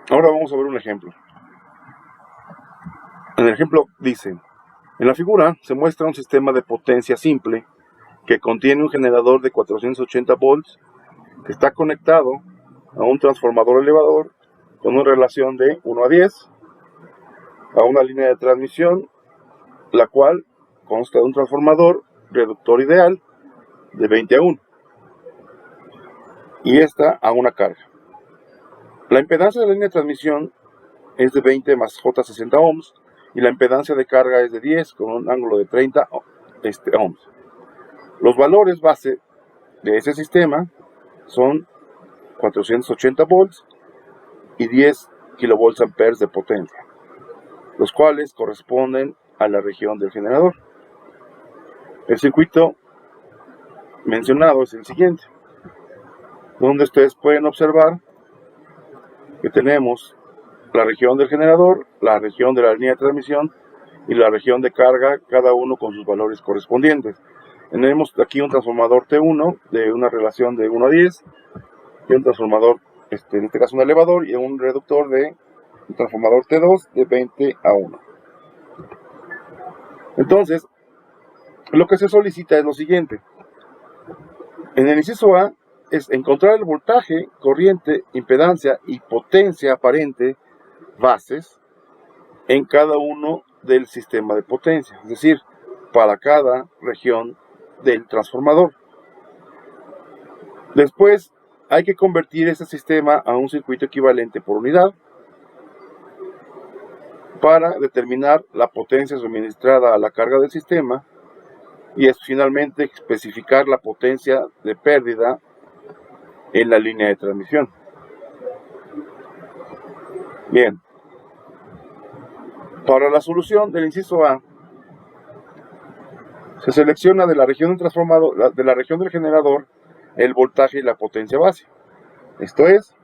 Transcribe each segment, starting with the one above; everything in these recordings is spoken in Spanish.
Ahora vamos a ver un ejemplo. En el ejemplo dice, en la figura se muestra un sistema de potencia simple que contiene un generador de 480 volts que está conectado a un transformador elevador con una relación de 1 a 10, a una línea de transmisión, la cual consta de un transformador reductor ideal de 20 a 1, y esta a una carga. La impedancia de la línea de transmisión es de 20 más J60 ohms, y la impedancia de carga es de 10 con un ángulo de 30 ohms. Los valores base de ese sistema son 480 volts y 10 kilovolts amperes de potencia, los cuales corresponden a la región del generador. El circuito mencionado es el siguiente, donde ustedes pueden observar que tenemos la región del generador, la región de la línea de transmisión y la región de carga, cada uno con sus valores correspondientes. Tenemos aquí un transformador T1 de una relación de 1 a 10, y un transformador, en este caso un elevador, y un reductor de un transformador T2 de 20 a 1. Entonces, lo que se solicita es lo siguiente. En el inciso A es encontrar el voltaje, corriente, impedancia y potencia aparente bases en cada uno del sistema de potencia, es decir, para cada región del transformador. Después hay que convertir ese sistema a un circuito equivalente por unidad para determinar la potencia suministrada a la carga del sistema y es finalmente especificar la potencia de pérdida en la línea de transmisión. Bien, para la solución del inciso A se selecciona de la región del transformador, de la región del generador, el voltaje y la potencia base. Esto es,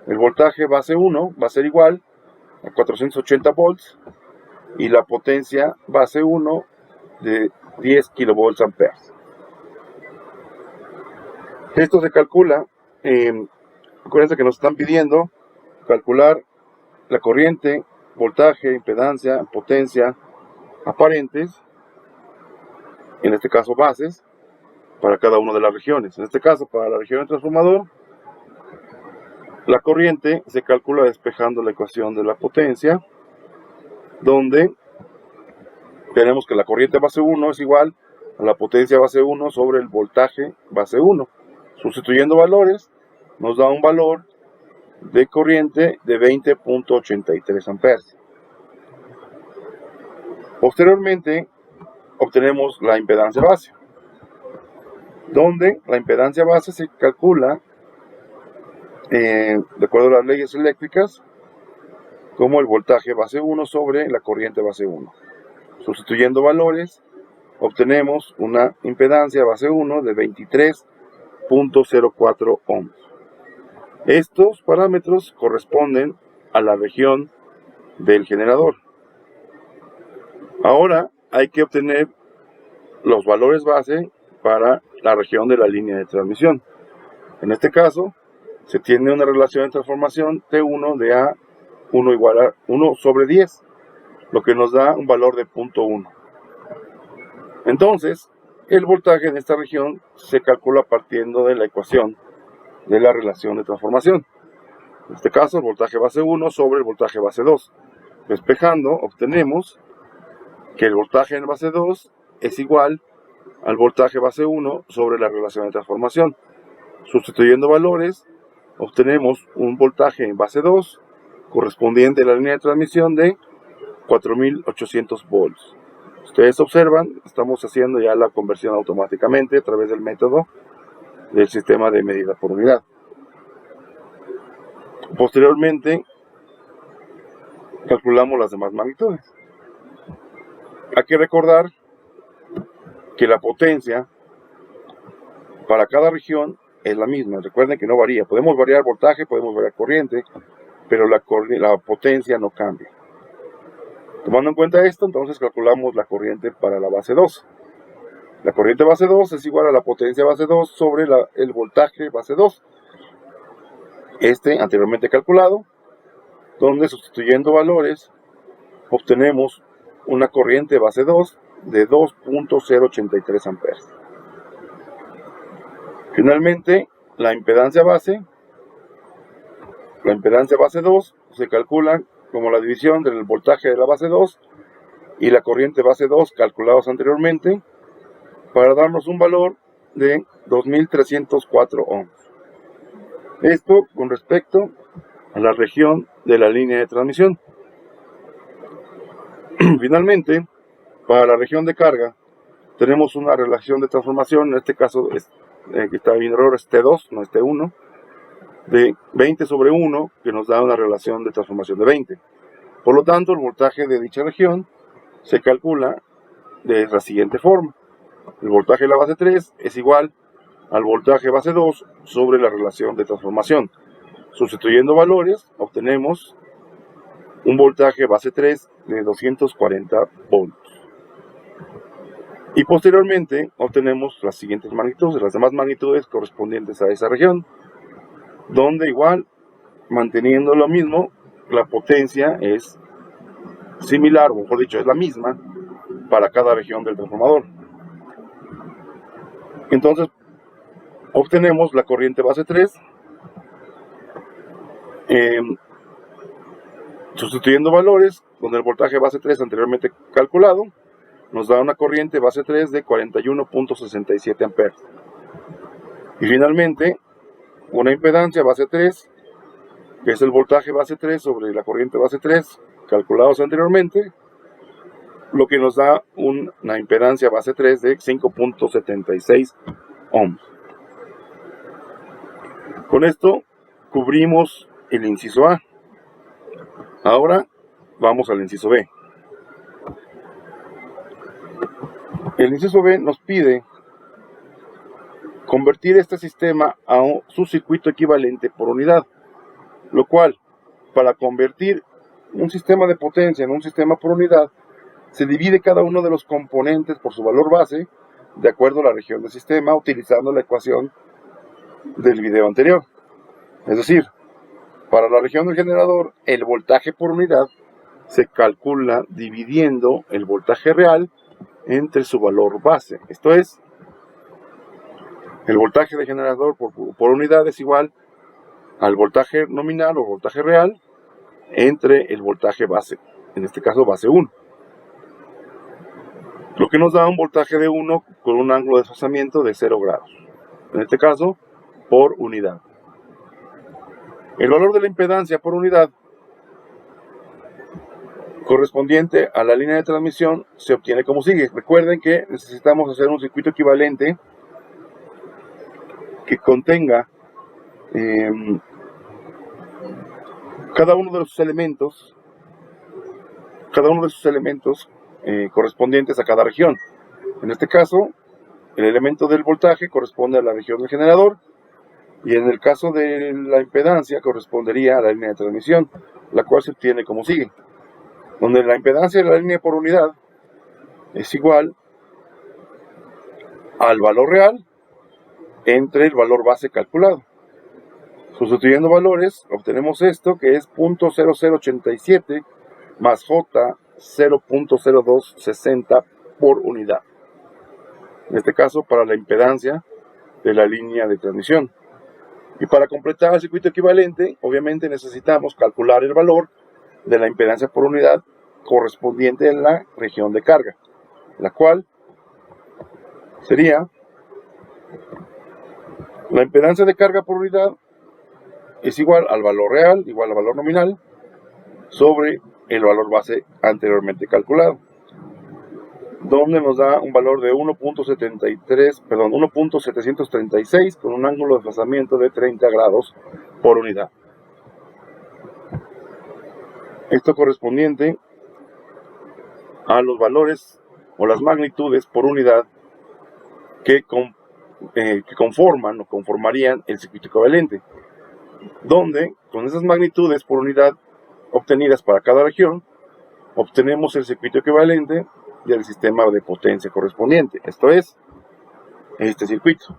el voltaje base 1 va a ser igual a 480 volts y la potencia base 1 de 10 kilovolts amperes. Esto se calcula, acuérdense que nos están pidiendo calcular la corriente, voltaje, impedancia, potencia aparentes, en este caso bases, para cada una de las regiones. En este caso, para la región del transformador, la corriente se calcula despejando la ecuación de la potencia, donde tenemos que la corriente base 1 es igual a la potencia base 1 sobre el voltaje base 1. Sustituyendo valores, nos da un valor de corriente de 20.83 amperes. Posteriormente, obtenemos la impedancia base, donde la impedancia base se calcula de acuerdo a las leyes eléctricas como el voltaje base 1 sobre la corriente base 1. Sustituyendo valores, obtenemos una impedancia base 1 de 23.04 ohms. Estos parámetros corresponden a la región del generador. Ahora hay que obtener los valores base para la región de la línea de transmisión. En este caso, se tiene una relación de transformación T1 de A1 igual a 1 sobre 10, lo que nos da un valor de 0.1. Entonces, el voltaje en esta región se calcula partiendo de la ecuación de la relación de transformación. En este caso, el voltaje base 1 sobre el voltaje base 2. Despejando, obtenemos que el voltaje en base 2 es igual al voltaje base 1 sobre la relación de transformación. Sustituyendo valores, obtenemos un voltaje en base 2 correspondiente a la línea de transmisión de 4800 volts. Ustedes observan, estamos haciendo ya la conversión automáticamente a través del método del sistema de medida por unidad. Posteriormente, calculamos las demás magnitudes. Hay que recordar que la potencia para cada región es la misma. Recuerden que no varía. Podemos variar voltaje, podemos variar corriente, pero la potencia no cambia. Tomando en cuenta esto, entonces calculamos la corriente para la base 2. La corriente base 2 es igual a la potencia base 2 sobre el voltaje base 2. Anteriormente calculado, donde sustituyendo valores obtenemos una corriente base 2 de 2.083 amperes. Finalmente, la impedancia base 2 se calcula como la división del voltaje de la base 2 y la corriente base 2 calculados anteriormente, para darnos un valor de 2304 ohms. Esto con respecto a la región de la línea de transmisión. Finalmente, para la región de carga, tenemos una relación de transformación, en este caso que está bien error, es T2, no es T1, de 20/1, que nos da una relación de transformación de 20. Por lo tanto, el voltaje de dicha región se calcula de la siguiente forma. El voltaje de la base 3 es igual al voltaje base 2 sobre la relación de transformación. Sustituyendo valores, obtenemos un voltaje base 3 de 240 volts. Y posteriormente obtenemos las siguientes magnitudes, las demás magnitudes correspondientes a esa región, donde igual, manteniendo lo mismo, la potencia es similar, o mejor dicho, es la misma para cada región del transformador. Entonces, obtenemos la corriente base 3, sustituyendo valores con el voltaje base 3 anteriormente calculado, nos da una corriente base 3 de 41.67 amperes. Y finalmente, una impedancia base 3, que es el voltaje base 3 sobre la corriente base 3, calculados anteriormente, lo que nos da una impedancia base 3 de 5.76 ohms. Con esto cubrimos el inciso A. Ahora vamos al inciso B. El inciso B nos pide convertir este sistema a su circuito equivalente por unidad, lo cual, para convertir un sistema de potencia en un sistema por unidad, se divide cada uno de los componentes por su valor base, de acuerdo a la región del sistema, utilizando la ecuación del video anterior. Es decir, para la región del generador, el voltaje por unidad se calcula dividiendo el voltaje real entre su valor base. Esto es, el voltaje de generador por unidad es igual al voltaje nominal o voltaje real entre el voltaje base, en este caso base 1. Lo que nos da un voltaje de 1 con un ángulo de desfasamiento de 0 grados. En este caso, por unidad. El valor de la impedancia por unidad correspondiente a la línea de transmisión se obtiene como sigue. Recuerden que necesitamos hacer un circuito equivalente que contenga cada uno de sus elementos correspondientes a cada región. En este caso, el elemento del voltaje corresponde a la región del generador, y en el caso de la impedancia correspondería a la línea de transmisión, la cual se obtiene como sigue, donde la impedancia de la línea por unidad es igual al valor real entre el valor base calculado. Sustituyendo valores, obtenemos esto, que es 0.0087 más J 0.0260 por unidad. En este caso, para la impedancia de la línea de transmisión. Y para completar el circuito equivalente, obviamente necesitamos calcular el valor de la impedancia por unidad correspondiente en la región de carga, la cual sería la impedancia de carga por unidad es igual al valor real, igual al valor nominal, sobre el valor base anteriormente calculado, donde nos da un valor de 1.736 con un ángulo de desfasamiento de 30 grados por unidad. Esto correspondiente a los valores o las magnitudes por unidad que conforman o conformarían el circuito equivalente, donde con esas magnitudes por unidad obtenidas para cada región, obtenemos el circuito equivalente del sistema de potencia correspondiente. Esto es, este circuito.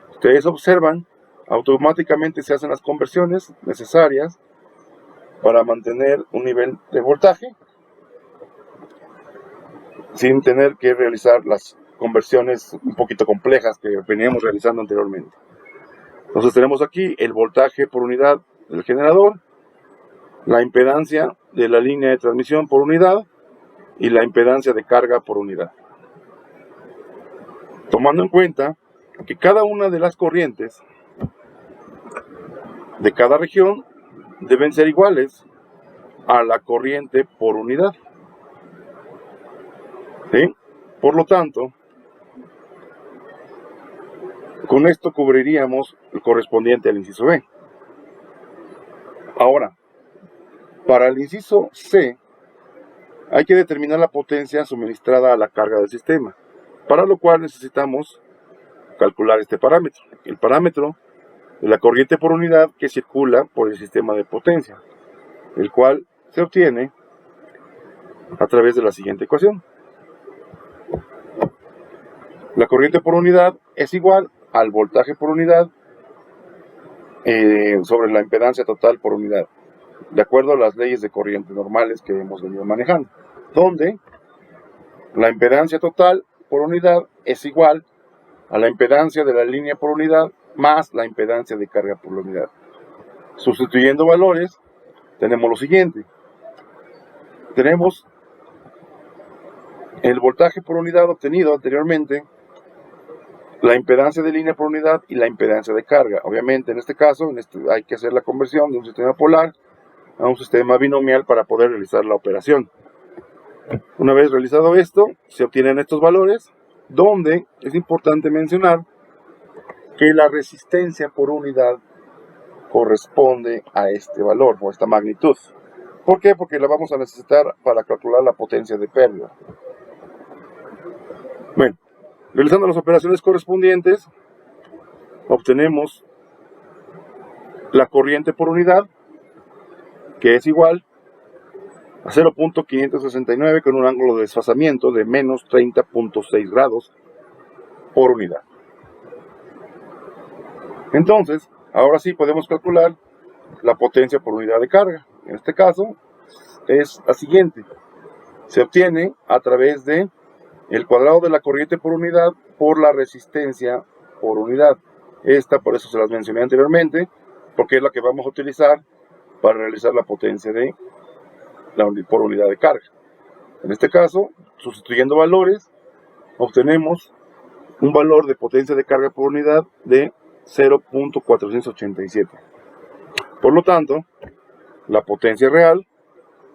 Ustedes observan, automáticamente se hacen las conversiones necesarias para mantener un nivel de voltaje sin tener que realizar las conversiones un poquito complejas que veníamos realizando anteriormente. Entonces tenemos aquí el voltaje por unidad del generador, la impedancia de la línea de transmisión por unidad y la impedancia de carga por unidad. Tomando en cuenta que cada una de las corrientes de cada región deben ser iguales a la corriente por unidad. ¿Sí? Por lo tanto, con esto cubriríamos el correspondiente al inciso B. Ahora, para el inciso C, hay que determinar la potencia suministrada a la carga del sistema, para lo cual necesitamos calcular este parámetro, el parámetro de la corriente por unidad que circula por el sistema de potencia, el cual se obtiene a través de la siguiente ecuación. La corriente por unidad es igual al voltaje por unidad sobre la impedancia total por unidad, de acuerdo a las leyes de corriente normales que hemos venido manejando, donde la impedancia total por unidad es igual a la impedancia de la línea por unidad más la impedancia de carga por unidad. Sustituyendo valores, tenemos lo siguiente. Tenemos el voltaje por unidad obtenido anteriormente, la impedancia de línea por unidad y la impedancia de carga. Obviamente, en este caso, hay que hacer la conversión de un sistema polar a un sistema binomial para poder realizar la operación. Una vez realizado esto, se obtienen estos valores, donde es importante mencionar que la resistencia por unidad corresponde a este valor o esta magnitud. ¿Por qué? Porque la vamos a necesitar para calcular la potencia de pérdida. Bueno, realizando las operaciones correspondientes, obtenemos la corriente por unidad, que es igual a 0.569 con un ángulo de desfasamiento de menos 30.6 grados por unidad. Entonces, ahora sí podemos calcular la potencia por unidad de carga. En este caso, es la siguiente. Se obtiene a través de el cuadrado de la corriente por unidad por la resistencia por unidad. Esta, por eso se las mencioné anteriormente, porque es la que vamos a utilizar para realizar la potencia de por unidad de carga. En este caso, sustituyendo valores, obtenemos un valor de potencia de carga por unidad de 0.487. Por lo tanto, la potencia real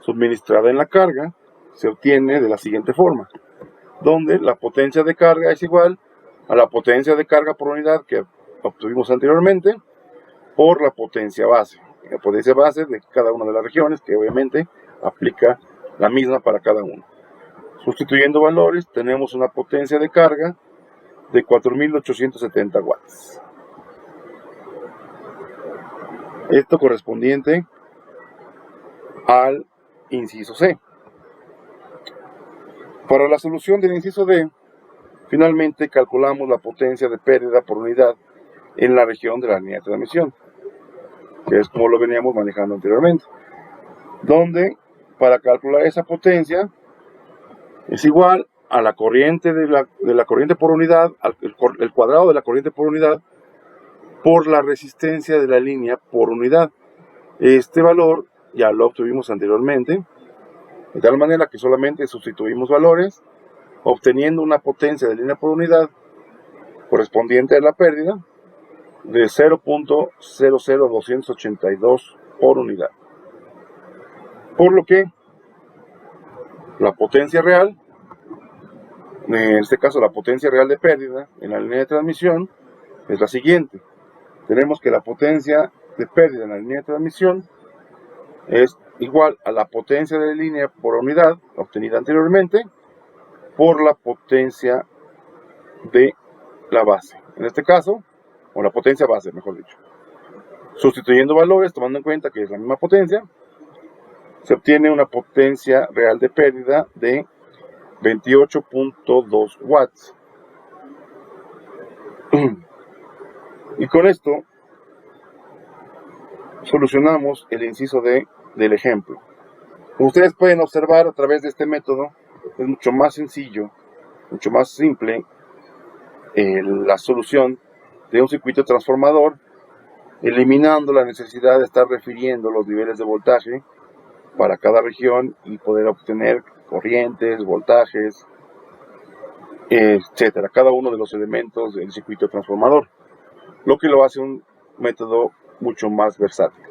suministrada en la carga se obtiene de la siguiente forma, donde la potencia de carga es igual a la potencia de carga por unidad que obtuvimos anteriormente por la potencia base. La potencia base de cada una de las regiones, que obviamente aplica la misma para cada uno. Sustituyendo valores, tenemos una potencia de carga de 4.870 watts. Esto correspondiente al inciso C. Para la solución del inciso D, finalmente calculamos la potencia de pérdida por unidad en la región de la línea de transmisión, que es como lo veníamos manejando anteriormente, donde para calcular esa potencia es igual a la corriente de la corriente por unidad, el cuadrado de la corriente por unidad por la resistencia de la línea por unidad. Este valor ya lo obtuvimos anteriormente, de tal manera que solamente sustituimos valores, obteniendo una potencia de línea por unidad correspondiente a la pérdida de 0.00282 por unidad. Por lo que la potencia real, en este caso la potencia real de pérdida en la línea de transmisión, es la siguiente. Tenemos que la potencia de pérdida en la línea de transmisión es igual a la potencia de línea por unidad obtenida anteriormente por la potencia de la base. En este caso, o la potencia base, mejor dicho. Sustituyendo valores, tomando en cuenta que es la misma potencia, se obtiene una potencia real de pérdida de 28.2 watts. Y con esto solucionamos el inciso D del ejemplo. Como ustedes pueden observar a través de este método, es mucho más sencillo, mucho más simple la solución de un circuito transformador, eliminando la necesidad de estar refiriendo los niveles de voltaje para cada región y poder obtener corrientes, voltajes, etcétera, cada uno de los elementos del circuito transformador, lo que lo hace un método mucho más versátil.